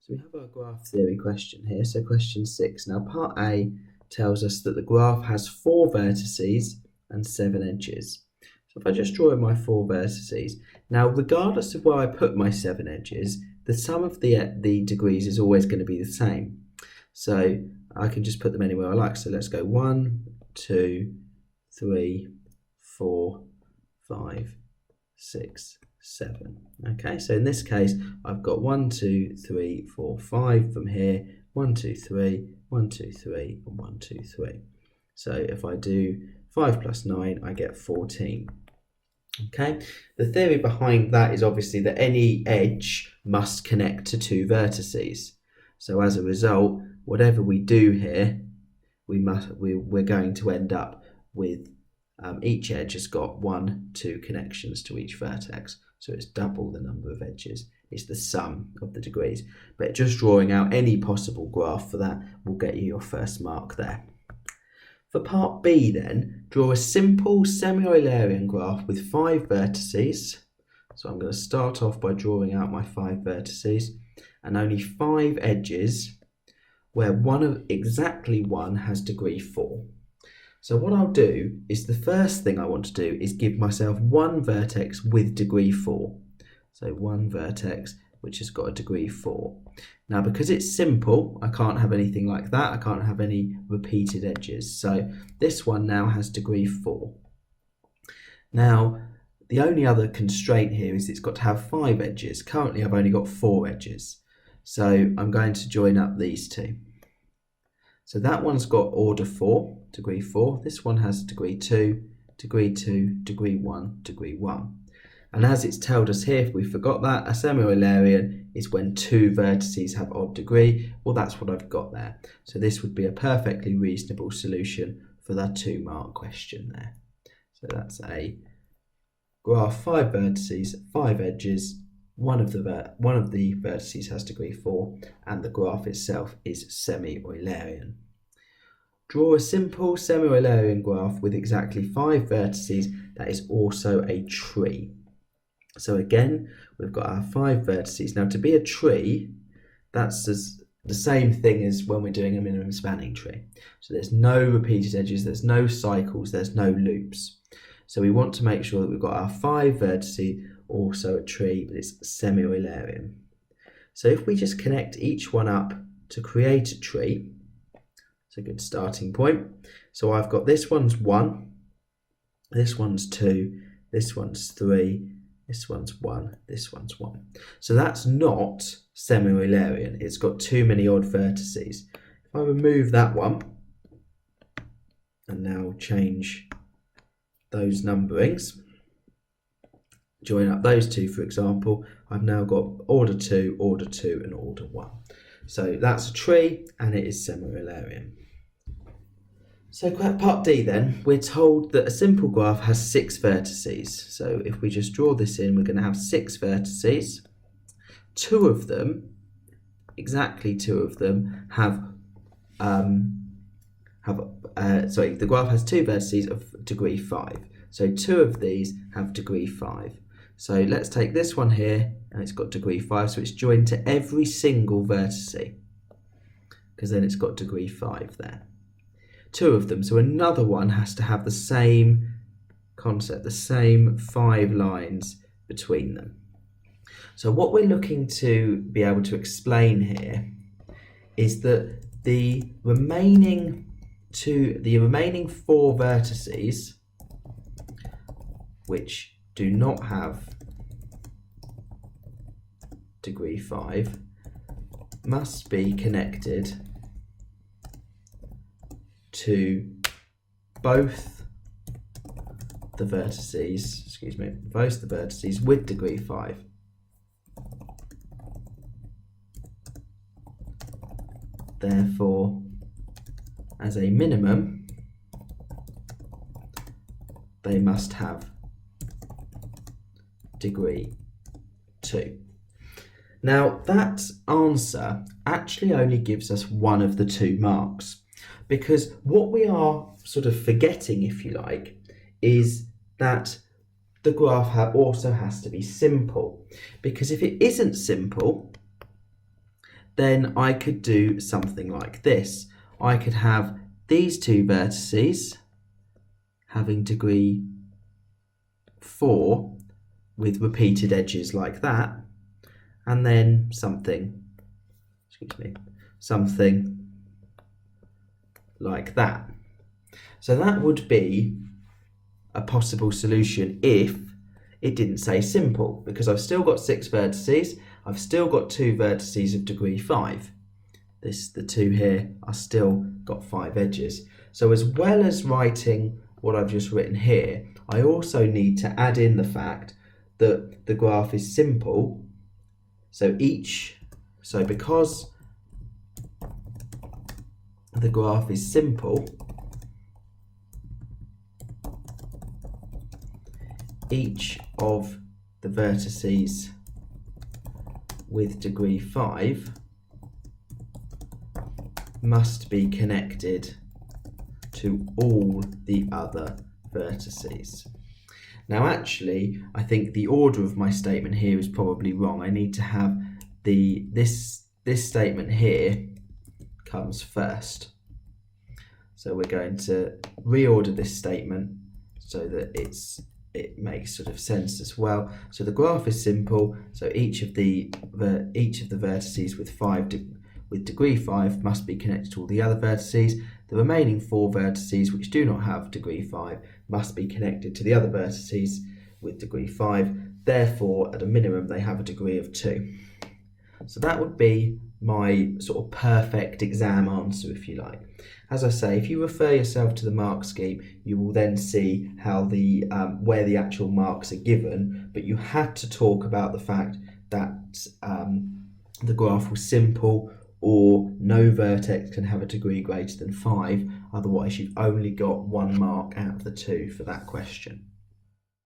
So we have our graph theory question here. So question 6. Now part A tells us that the graph has 4 vertices and 7 edges. So if I just draw in my 4 vertices, now regardless of where I put my 7 edges, the sum of the degrees is always going to be the same. So I can just put them anywhere I like. So let's go 1, 2, 3, 4, 5, 6, 7. Okay, so in this case, I've got 1, 2, 3, 4, 5 from here. 1, 2, 3, 1, 2, 3, and 1, 2, 3. So if I do 5 plus 9, I get 14. Okay, the theory behind that is obviously that any edge must connect to 2 vertices. So as a result, whatever we do here, we're going to end up with each edge has got 1, 2 connections to each vertex. So it's double the number of edges. It's the sum of the degrees. But just drawing out any possible graph for that will get you your first mark there. For part B then, draw a simple semi-Eulerian graph with 5 vertices. So I'm going to start off by drawing out my 5 vertices and only 5 edges where exactly one has degree 4. So what I'll do is the first thing I want to do is give myself one vertex with degree 4. So one vertex which has got a degree 4. Now because it's simple, I can't have anything like that. I can't have any repeated edges. So this one now has degree 4. Now the only other constraint here is it's got to have 5 edges. Currently I've only got 4 edges. So I'm going to join up these two. So that one's got order 4, degree 4. This one has degree 2, degree 2, degree 1, degree 1. And as it's told us here, if we forgot that, a semi-Eulerian is when 2 vertices have odd degree. Well, that's what I've got there. So this would be a perfectly reasonable solution for that 2-mark question there. So that's a graph, 5 vertices, 5 edges. One of the vertices has degree 4 and the graph itself is semi-Eulerian. Draw a simple semi-Eulerian graph with exactly 5 vertices that is also a tree. So again, we've got our 5 vertices. Now to be a tree, that's the same thing as when we're doing a minimum spanning tree. So there's no repeated edges, there's no cycles, there's no loops. So we want to make sure that we've got our 5 vertices, also a tree, but it's semi-Eulerian. So if we just connect each one up to create a tree, it's a good starting point. So I've got this one's 1, this one's 2, this one's 3, this one's 1, this one's 1. So that's not semi-Eulerian. It's got too many odd vertices. If I remove that one and now change those numberings, join up those two, for example, I've now got order 2, and order 1. So that's a tree and it is semi-Eulerian. So part D then, we're told that a simple graph has 6 vertices. So if we just draw this in, we're going to have 6 vertices. 2 of them, exactly 2 of them, the graph has 2 vertices of degree 5. So 2 of these have degree 5. So let's take this one here, and it's got degree 5, so it's joined to every single vertice, because then it's got degree 5 there. 2 of them, so another one has to have the same concept, the same 5 lines between them. So what we're looking to be able to explain here is that the remaining 4 vertices, which do not have degree 5, must be connected to both the vertices, with degree 5. Therefore, as a minimum, they must have degree 2. Now that answer actually only gives us one of the 2 marks, because what we are sort of forgetting, if you like, is that the graph also has to be simple, because if it isn't simple, then I could do something like this. I could have these two vertices having degree 4 with repeated edges like that, and then something like that. So that would be a possible solution if it didn't say simple, because I've still got 6 vertices, I've still got 2 vertices of degree 5. The 2 here are still got 5 edges. So as well as writing what I've just written here, I also need to add in the fact that the graph is simple. So because the graph is simple, each of the vertices with degree 5 must be connected to all the other vertices. Now actually, I think the order of my statement here is probably wrong. I need to have this statement here comes first. So we're going to reorder this statement so that it makes sort of sense as well. So the graph is simple, so each of the vertices with degree 5 must be connected to all the other vertices. The remaining 4 vertices which do not have degree 5 must be connected to the other vertices with degree 5. Therefore, at a minimum, they have a degree of 2. So that would be my sort of perfect exam answer, if you like. As I say, if you refer yourself to the mark scheme, you will then see how where the actual marks are given, but you had to talk about the fact that the graph was simple, or no vertex can have a degree greater than 5, otherwise you've only got 1 mark out of the 2 for that question.